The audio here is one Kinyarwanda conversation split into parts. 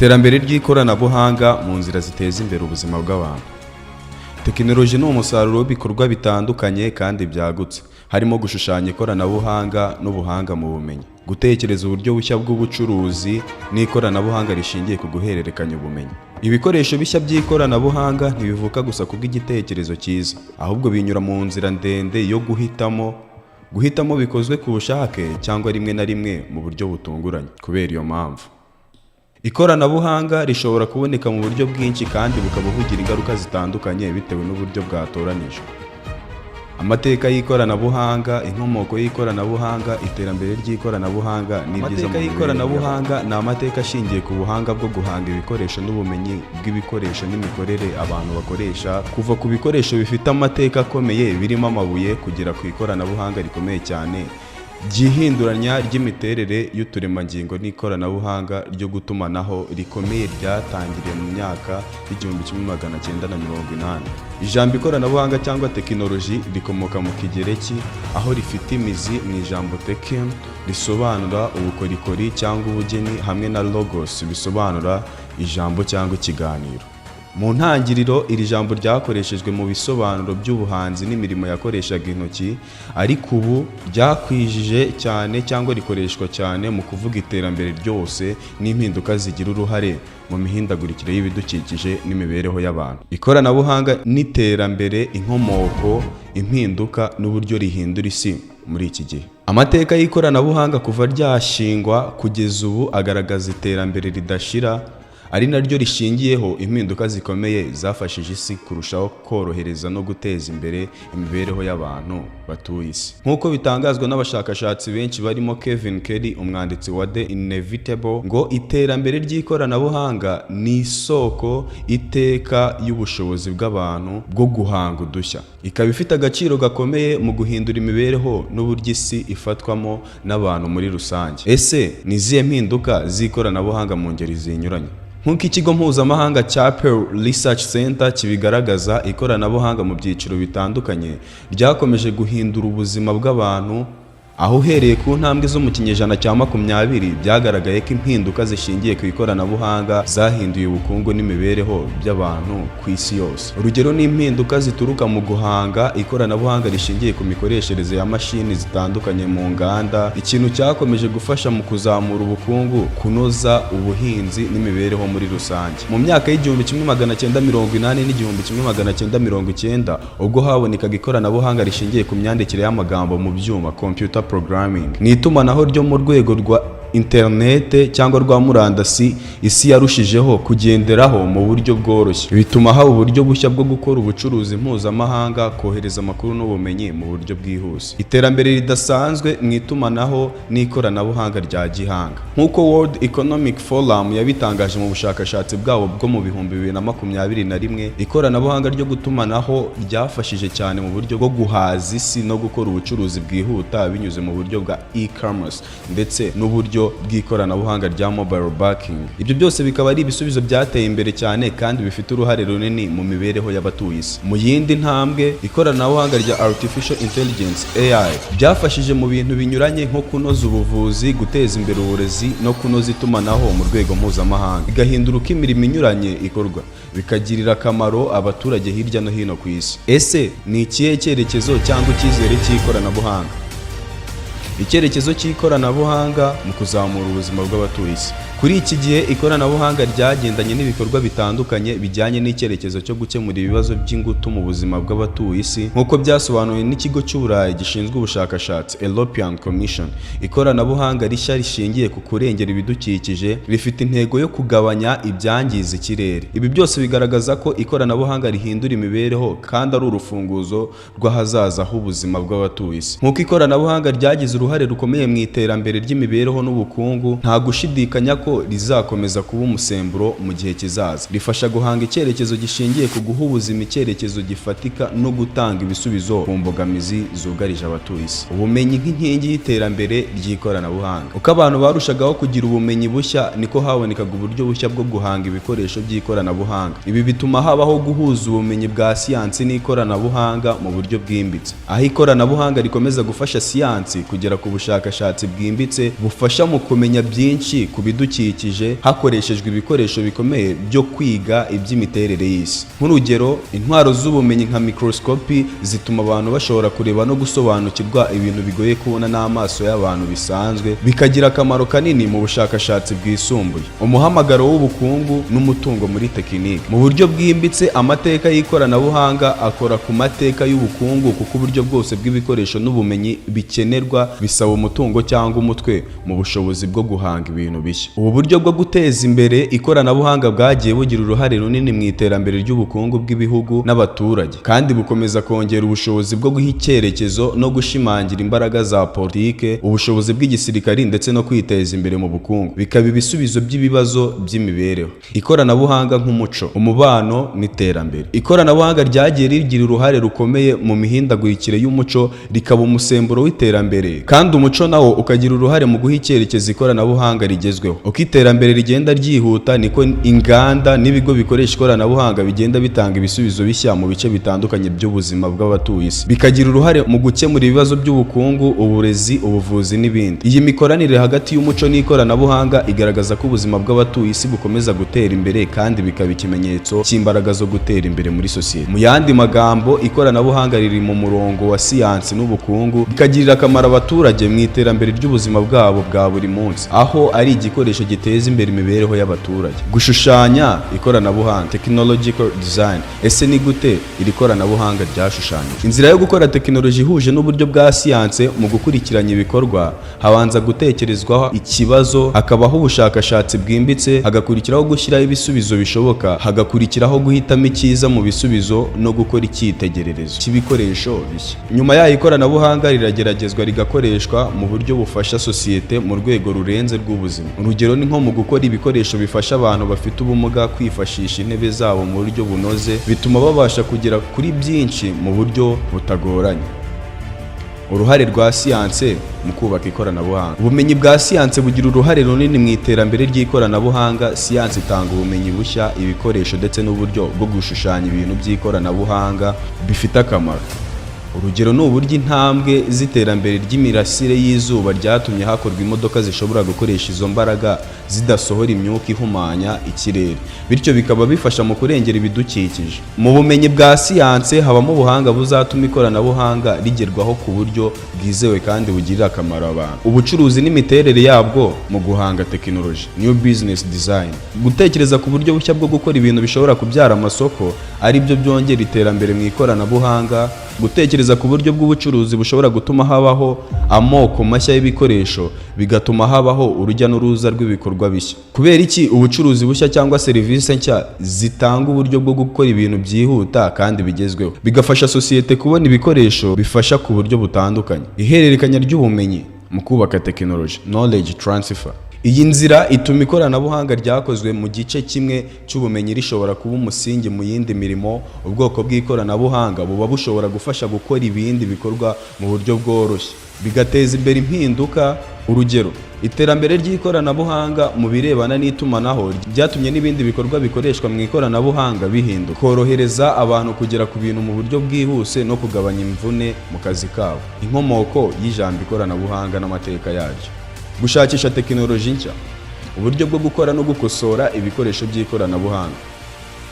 Iterambere ry'ikoranabuhanga mu nzira ziteza imbere ubuzima bw'abantu. Tekinoloji ni umusaruro w'ibikorwa bitandukanye kandi byagutse, harimo gushushanya ikoranabuhanga n'ubuhanga mu bumenyi, gutekereza uburyo bushya bw'ubucuruzi n'ikoranabuhanga rishingiye ku guhererekanya ubumenyi. Ibikoresho bishya by'ikoranabuhanga ntibivuka gusa kubw'igitekerezo cyiza, ahubwo binyura mu nzira ndende yo guhitamo bikozwe ku bushake cyangwa rimwe na rimwe mu buryo butunguranye. Kubera iyo mpamvu, ikoranabuhanga rishobora kuboneka mu buryo bwinshi kandi bukaba bugira ingaruka zitandukanye bitewe n'uburyo bwatoranijwe. Amateka y'ikoranabuhanga, inkomoko y'ikoranabuhanga, iterambere ry'ikoranabuhanga n'ibyiza mu y'ikoranabuhanga ni amateka ashingiye ku buhanga bwo guhanga ibikoresho n'ubumenyi bw'ibikoresho n'imikorere abantu bakoresha, kuva ku bikoresho bifite amateka akomeye birimo amabuye kugera ku ikoranabuhanga rikomeye cyane ry'ihinduranya ry'imiterere y'uturemangingo n'ikoranabuhanga ryo gutumanaho rikomeye ryatangiriye mu myaka y'1980. Ijambo ikoranabuhanga cyangwa tekinoloji rikomoka mu kigereki, aho rifite imizi mu ijambo tekin risobanura ubukorikori cyangwa ubugeni, hamwe na logos bisobanura ijambo cyangwa ikiganiro. Mu ntangiriro iri jambo ryakoreshejwe mu bisobanuro by'ubuhanzi n'imirimo yakoreshaga intoki, ariko ubu ryakwijije cyane cyangwa rikoreshwa cyane mu kuvuga iterambere ryose n'impinduka zigira uruhare mu mihindagurikire y'ibidukikije n'imibereho y'abantu. Ikoranabuhanga n'iterambere, inkomoko, impinduka n'uburyo rihindura isi muri iki gihe. Amateka y'ikoranabuhanga kuva ryashingwa kugeza ubu agaragaza iterambere ridashira, ari naryo rishingiyeho impinduka zikomeye zafashije isi kurushaho korohereza no guteza imbere imibereho y'abantu batuye isi. Nk'uko bitangazwa n'abashakashatsi benshi barimo Kevin Kelly, umwanditsi wa The Inevitable, ngo iterambere ry'ikoranabuhanga ni isoko iteka y'ubushobozi bw'abantu bwo guhanga udushya, ikaba ifite agaciro gakomeye mu guhindura imibereho n'uburyo isi ifatwamo n'abantu muri rusange. Ese ni izihe mpinduka z'ikoranabuhanga mu ngeri zinyuranye? Nk'uko ikigo mpuzamahanga cya Pew Research Center kibigaragaza, ikoranabuhanga mu byiciro bitandukanye ryakomeje guhindura ubuzima bw'abantu, aho uhereye ku ntambwe zo mu kinyejana cya 20 byagaragaye ko impinduka zishingiye ku ikoranabuhanga zahinduye ubukungu n'imibereho by'abantu ku isi yose. Urugero ni impinduka zituruka mu guhanga ikoranabuhanga rishingiye ku mikoreshereze ya mashini zitandukanye mu nganda, ikintu cyakomeje gufasha mu kuzamura ubukungu, kunoza ubuhinzi n'imibereho muri rusange. Mu myaka y'1980 n'1990, ubwo habonekaga ikoranabuhanga rishingiye ku myandikire y'amagambo mu byuma, computer programming, ni itumanaho ryo mu rwego rwa interinete cyangwa rwa murandasi, isi yarushijeho kugenderaho mu buryo bworoshye. Bituma haba uburyo bushya bwo gukora ubucuruzi mpuzamahanga, kohereza amakuru n'ubumenyi mu buryo bwihuse. Iterambere ridasanzwe mu itumanaho n'ikoranabuhanga rya gihanga. Nk'uko World Economic Forum yabitangaje mu bushakashatsi bwabo bwo mu 2021, ikoranabuhanga ryo gutumanaho ryafashije cyane mu buryo bwo guhaza isi no gukora ubucuruzi bwihuta binyuze mu buryo bwa e-commerce ndetse n'uburyo bw'ikoranabuhanga rya mobile banking. Ibyo byose bikaba ari ibisubizo byateye imbere cyane kandi bifite uruhare runini mu mibereho y'abatuye isi. Mu yindi ntambwe, ikoranabuhanga rya artificial intelligence AI byafashije mu bintu binyuranye, nko kunoza ubuvuzi, guteza imbere uburezi no kunoza itumanaho mu rwego mpuzamahanga, bigahindura uko imirimo inyuranye ikorwa, bikagirira akamaro abaturage hirya no hino ku isi. Ese ni ikihe cyerekezo cyangwa ikizere cy'ikoranabuhanga? Icyerekezo cy'ikoranabuhanga mu kuzamura ubuzima bw'abatuye isi. Kuri iki gihe ikoranabuhanga ryagendanye n'ibikorwa bitandukanye bijyanye n'icyerekezo cyo gukemura ibibazo by'ingutu mu buzima bw'abatuye isi, nk'uko byasobanuwe n'ikigo cy'Uburayi gishinzwe ubushakashatsi European Commission. Ikoranabuhanga rishya rishingiye ku kurengera ibidukikije rifite intego yo kugabanya ibyangiza ikirere. Ibi byose bigaragaza ko ikoranabuhanga rihindura imibereho kandi ari urufunguzo rw'ahazaza h'ubuzima bw'abatuye isi. Nk'uko ikoranabuhanga ryagize uruhare rukomeye mu iterambere ry'imibereho n'ubukungu, nta gushidikanya ko rizakomeza kuba umusemburo mu gihe kizaza. Rifasha guhanga icyerekezo gishingiye ku guha ubuzima icyerekezo gifatika no gutanga ibisubizo ku mbogamizi zugarije abatuye isi. Ubumenyi nk'inkingi y'iterambere ry'ikoranabuhanga. Uko abantu barushagaho kugira ubumenyi bushya, niko habonekaga uburyo bushya bwo guhanga ibikoresho by'ikoranabuhanga. Ibi bituma habaho guhuza ubumenyi bwa siyansi n'ikoranabuhanga mu buryo bwimbitse, aho ikoranabuhanga rikomeza gufasha siyansi kugera ku bushakashatsi bwimbitse bufasha mu kumenya byinshi ku bidukikije ibidukikije hakoreshejwe ibikoresho bikomeye byo kwiga iby'imiterere y'isi. Nk'urugero, intwaro z'ubumenyi nka microscope zituma abantu bashobora kureba no gusobanukirwa ibintu bigoye kubona n'amaso y'abantu bisanzwe, bikagira akamaro kanini mu bushakashatsi bwisumbuye. Umuhamagaro w'ubukungu n'umutungo muri tekinike. Mu buryo bwimbitse, amateka y'ikoranabuhanga akora ku mateka y'ubukungu, kuko uburyo bwose bw'ibikoresho n'ubumenyi bikenerwa bisaba umutungo cyangwa umutwe mu bushobozi bwo guhanga ibintu bishya. Ubu buryo bwo guteza imbere ikoranabuhanga bwagiye bugira uruhare runini mu iterambere ry'ubukungu bw'ibihugu n'abaturage, kandi bukomeza kongera ubushobozi bwo guha icyerekezo no gushimangira imbaraga za politike, ubushobozi bw'igisirikari ndetse no kwiteza imbere mu bukungu, bikaba ibisubizo by'ibibazo by'imibereho. Ikoranabuhanga nk'umuco, umubano n'iterambere. Ikoranabuhanga ryagiye rigira uruhare rukomeye mu mihindagurikire y'umuco, rikaba umusemburo w'iterambere, kandi umuco nawo ukagira uruhare mu guha icyerekezo ikoranabuhanga rigezweho. Uko iterambere rigenda ryihuta, niko inganda n'ibigo bikoresha ikoranabuhanga bigenda bitanga ibisubizo bishya mu bice bitandukanye by'ubuzima bw'abatuye isi, bikagira uruhare mu gukemura ibibazo by'ubukungu, uburezi, ubuvuzi n'ibindi. Iyi mikoranire hagati y'umuco n'ikoranabuhanga igaragaza ko ubuzima bw'abatuye isi bukomeza gutera imbere, kandi bikaba ikimenyetso cy'imbaraga zo gutera imbere muri sosiyete. Mu yandi magambo, ikoranabuhanga riri mu murongo wa siyansi n'ubukungu, bikagirira akamaro abaturage mu iterambere ry'ubuzima bwabo bwa buri munsi, aho ari igikoresho giteza imbere imibereho y'abaturage. Gushushanya ikoranabuhanga, technological design. Ese ni gute iri koranabuhanga ryashushanyije? Inzira yo gukora tekinoloji ihuje n'uburyo bwa siyanse mu gukurikiranya ibikorwa, habanza gutekerezwaho ikibazo, hakabaho ubushakashatsi bwimbitse, hagakurikiraho gushyiraho ibisubizo bishoboka, hagakurikiraho guhitamo icyiza mu bisubizo no gukora icyitegererezo cy'ibikoresho bishya. Nyuma y'aho ikoranabuhanga rirageragezwa rigakoreshwa mu buryo bufasha sosiyete mu rwego rurenze rw'ubuzima. Urugero ni nko mu gukora ibikoresho bifasha abantu bafite ubumuga kwifashisha intebe zabo mu buryo bunoze, bituma babasha kugera kuri byinshi mu buryo butagoranye. Uruhare rwa siyanse mu kubaka ikoranabuhanga. Ubumenyi bwa siyanse bugira uruhare runini mu iterambere ry'ikoranabuhanga. Siyanse itanga ubumenyi bushya, ibikoresho ndetse n'uburyo bwo gushushanya ibintu by'ikoranabuhanga bifite akamaro. Urugero ni uburyo intambwe z'iterambere ry'imirasire y'izuba ryatumye hakorwa imodoka zishobora gukoresha izo mbaraga zidasohora imyuka ihumanya ikirere, bityo bikaba bifasha mu kurengera ibidukikije. Mu bumenyi bwa siyanse habamo ubuhanga buzatuma ikoranabuhanga rigerwaho ku buryo bwizewe kandi bugirira akamaro abantu. Ubucuruzi n'imiterere yabwo mu guhanga tekinoloji, new business design. Gutekereza ku buryo bushya bwo gukora ibintu bishobora kubyara amasoko, ari byo byongera iterambere mu ikoranabuhanga. Gutekereza ku buryo bw'ubucuruzi bushobora gutuma habaho amoko mashya y'ibikoresho, bigatuma habaho urujya n'uruza rw'ibikorwa bishya. Kubera iki? Ubucuruzi bushya cyangwa serivisi nshya zitanga uburyo bwo gukora ibintu byihuta kandi bigezweho, bigafasha sosiyete kubona ibikoresho bifasha ku buryo butandukanye. Ihererekanya ry'ubumenyi mu kubaka tekinoloji, knowledge transfer. Iyi nzira ituma ikoranabuhanga ryakozwe mu gice kimwe cy'ubumenyi rishobora kuba umusingi mu yindi mirimo. Ubwoko bw'ikoranabuhanga buba bushobora gufasha gukora ibindi bikorwa mu buryo bworoshye, bigateza imbere impinduka. Urugero, iterambere ry'ikoranabuhanga mu birebana n'itumanaho ryatumye n'ibindi bikorwa bikoreshwa mu ikoranabuhanga bihinduka, korohereza abantu kugera ku bintu mu buryo bwihuse no kugabanya imvune mu kazi kabo. Inkomoko y'ijambo ikoranabuhanga n'amateka yaryo. Gushakisha tekinoloji nshya, uburyo bwo gukora no gukosora ibikoresho by'ikoranabuhanga.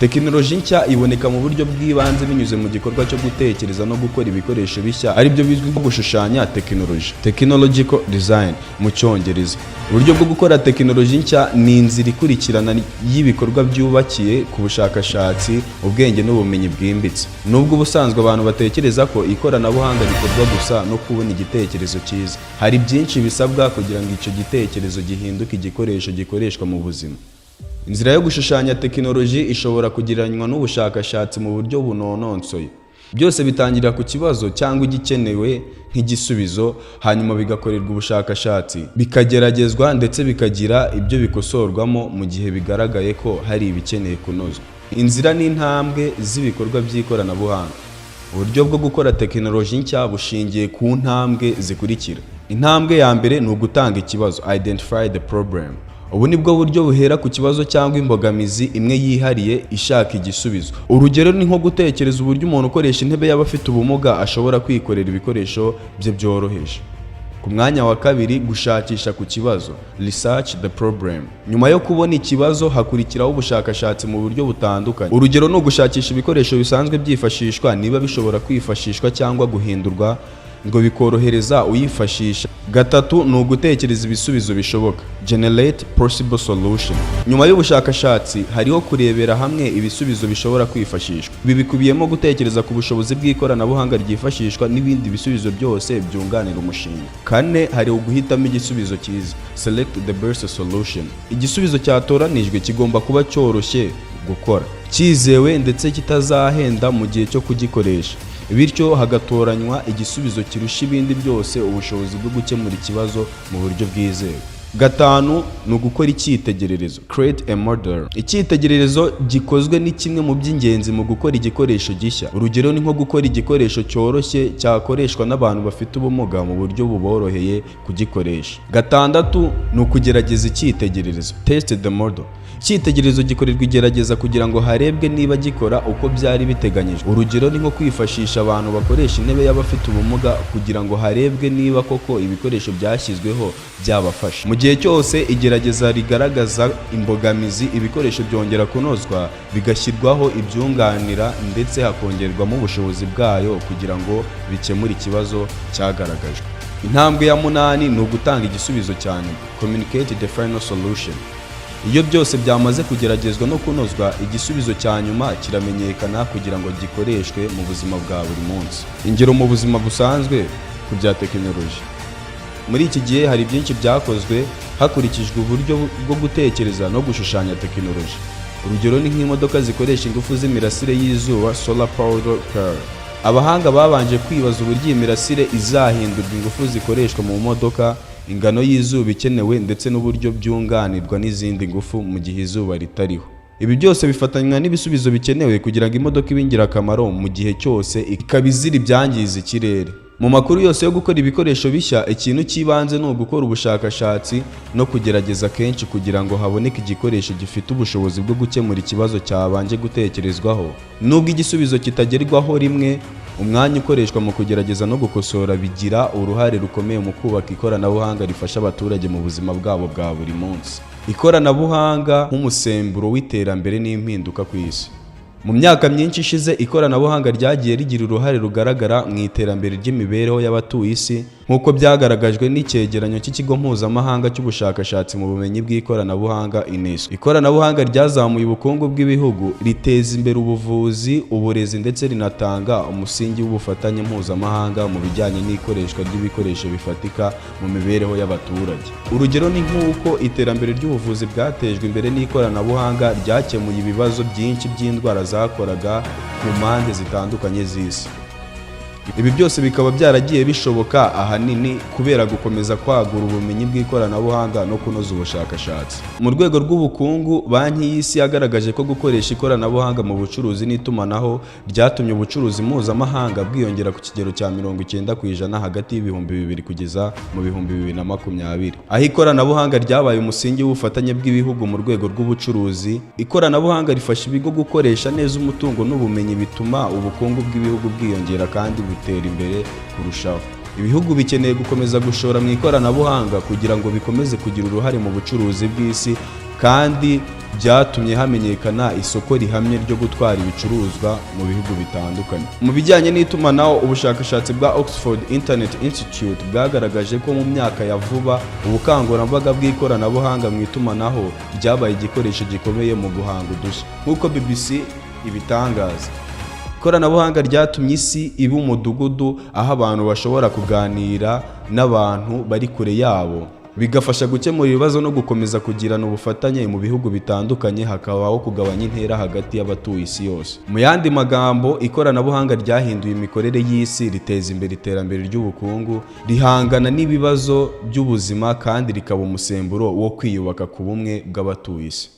Tekinoloji nshya iboneka mu buryo bw'ibanze binyuze mu gikorwa cyo gutekereza no gukora ibikoresho bishya, ari byo bizwi nko gushushanya tekinoloji, technological design mu Cyongereza. Uburyo bwo gukora tekinoloji nshya ni inzira ikurikirana y'ibikorwa byubakiye ku bushakashatsi, ubwenge n'ubumenyi bwimbitse. Nubwo ubusanzwe abantu batekereza ko ikoranabuhanga rikorwa gusa no kubona igitekerezo cyiza, hari byinshi bisabwa kugira ngo icyo gitekerezo gihinduke igikoresho gikoreshwa mu buzima. Inzira yo gushushanya tekinoloji ishobora kugereranywa n'ubushakashatsi mu buryo bunononsoye. Byose bitangira ku kibazo cyangwa igikenewe nk'igisubizo, hanyuma bigakorerwa ubushakashatsi, bikageragezwa ndetse bikagira ibyo bikosorwamo mu gihe bigaragaye ko hari ibikeneye kunozwa. Inzira n'intambwe z'ibikorwa by'ikoranabuhanga. Uburyo bwo gukora tekinoloji nshya bushingiye ku ntambwe zikurikira. Intambwe ya mbere ni ugutanga ikibazo, identify the problem. Ubu ni bwo buryo buhera ku kibazo cyangwa imbogamizi imwe yihariye ishaka igisubizo. Urugero ni nko gutekereza uburyo umuntu ukoresha intebe y'abafite ubumuga ashobora kwikorera ibikoresho bye byoroheje. Ku mwanya wa kabiri, gushakisha ku kibazo, research the problem. Nyuma yo kubona ikibazo hakurikiraho ubushakashatsi mu buryo butandukanye. Urugero ni ugushakisha ibikoresho bisanzwe byifashishwa niba bishobora kwifashishwa cyangwa guhindurwa ngo bikorohereza uyifashisha. Gatatu ni ugutekereza ibisubizo bishoboka, generate possible solution. Nyuma y'ubushakashatsi hariho kurebera hamwe ibisubizo bishobora kwifashishwa. Ibi bikubiyemo gutekereza ku bushobozi bw'ikoranabuhanga ryifashishwa n'ibindi bisubizo byose byunganira umushinga. Kane, hari uguhitamo igisubizo cyiza, select the best solution. Igisubizo cyatoranijwe kigomba kuba cyoroshye gukora, cyizewe ndetse kitazahenda mu gihe cyo kugikoresha, bityo hagatoranywa igisubizo kirusha ibindi byose ubushobozi bwo gukemura ikibazo mu buryo bwizewe. Gatanu ni ugukora icyitegererezo, create a model. Icyitegererezo gikozwe ni kimwe mu by'ingenzi mu gukora igikoresho gishya. Urugero ni nko gukora igikoresho cyoroshye cyakoreshwa n'abantu bafite ubumuga mu buryo buboroheye kugikoresha. Gatandatu ni ukugerageza icyitegererezo, test the model. Icyitegererezo gikorerwa igerageza kugira ngo harebwe niba gikora uko byari biteganyijwe. Urugero ni nko kwifashisha abantu bakoresha intebe y'abafite ubumuga kugira ngo harebwe niba koko ibikoresho byashyizweho byabafasha. Mu gihe cyose igerageza rigaragaza imbogamizi, ibikoresho byongera kunozwa bigashyirwaho ibyunganira ndetse hakongerwamo ubushobozi bwayo kugira ngo bikemure ikibazo cyagaragajwe. Intambwe ya 8 ni ugutanga igisubizo cyane, communicate the final solution. Iyo byose byamaze kugeragezwa no kunozwa, igisubizo cya nyuma kiramenyekana kugira ngo gikoreshwe mu buzima bwa buri munsi. Ingero mu buzima busanzwe ku bya tekinoloji. Muri iki gihe hari byinshi byakozwe hakurikijwe uburyo bwo gutekereza no gushushanya tekinoloji. Urugero ni nk'imodoka zikoresha ingufu z'imirasire y'izuba, solar powered car. Abahanga babanje kwibaza uburyo iyi mirasire izahindurwa ingufu zikoreshwa mu modoka, ingano y'izuba ikenewe ndetse n'uburyo byunganirwa n'izindi ngufu mu gihe izuba ritariho. Ibi byose bifatanywa n'ibisubizo bikenewe kugira ngo imodoka ibe ingirakamaro mu gihe cyose, ikaba izira ibyangiza ikirere. Mu makuru yose yo gukora ibikoresho bishya, ikintu cy'ibanze ni ugukora ubushakashatsi no kugerageza kenshi kugira ngo haboneke igikoresho gifite ubushobozi bwo gukemura ikibazo cyabanje gutekerezwaho. Nubwo igisubizo kitagerwaho rimwe, umwanya ukoreshwa mu kugerageza no gukosora bigira uruhare rukomeye mu kubaka ikoranabuhanga rifasha abaturage mu buzima bwabo bwa buri munsi. Ikoranabuhanga nk'umusemburo w'iterambere n'impinduka ku isi. Mu myaka myinshi ishize, ikoranabuhanga ryagiye rigira uruhare rugaragara mu iterambere ry'imibereho y'abatuye isi, nk'uko byagaragajwe n'icyegeranyo cy'ikigo mpuzamahanga cy'ubushakashatsi mu bumenyi bw'ikoranabuhanga UNESCO. Ikoranabuhanga ryazamuye ubukungu bw'ibihugu, riteza imbere ubuvuzi, uburezi ndetse rinatanga umusingi w'ubufatanye mpuzamahanga mu bijyanye n'ikoreshwa ry'ibikoresho bifatika mu mibereho y'abaturage. Urugero ni nk'uko iterambere ry'ubuvuzi bwatejwe imbere n'ikoranabuhanga ryakemuye ibibazo byinshi by'indwara zakoraga ku mpande zitandukanye z'isi. Ibi byose bikaba byaragiye bishoboka ahanini kubera gukomeza kwagura ubumenyi bw'ikoranabuhanga no kunoza ubushakashatsi. Mu rwego rw'ubukungu, Banki y'Isi yagaragaje ko gukoresha ikoranabuhanga mu bucuruzi n'itumanaho ryatumye ubucuruzi mpuzamahanga bwiyongera ku kigero cya 90% hagati y'ibihumbi 2000 kugeza mu bihumbi 2020. Aho ikoranabuhanga ryabaye umusingi w'ubufatanye bw'ibihugu mu rwego rw'ubucuruzi, ikoranabuhanga rifasha ibigo gukoresha neza umutungo n'ubumenyi, bituma ubukungu bw'ibihugu bwiyongera kandi bitera imbere kurushaho. Ibihugu bikeneye gukomeza gushora mu ikoranabuhanga kugira ngo bikomeze kugira uruhare mu bucuruzi bw'isi, kandi byatumye hamenyekana isoko rihamye ryo gutwara ibicuruzwa mu bihugu bitandukanye. Mu bijyanye n'itumanaho, ubushakashatsi bwa Oxford Internet Institute bwagaragaje ko mu myaka ya vuba ubukangurambaga bw'ikoranabuhanga mu itumanaho ryabaye igikoresho gikomeye mu guhanga udushya. Nk'uko BBC ibitangaza, ikoranabuhanga ryatumye isi iba umudugudu aho abantu bashobora kuganira n'abantu bari kure yabo, bigafasha gukemura ibibazo no gukomeza kugirana ubufatanye mu bihugu bitandukanye, hakabaho kugabanya intera hagati y'abatuye isi yose. Mu yandi magambo, ikoranabuhanga ryahinduye imikorere y'isi, riteza imbere iterambere ry'ubukungu, rihangana n'ibibazo by'ubuzima kandi rikaba umusemburo wo kwiyubaka ku bumwe bw'abatuye isi.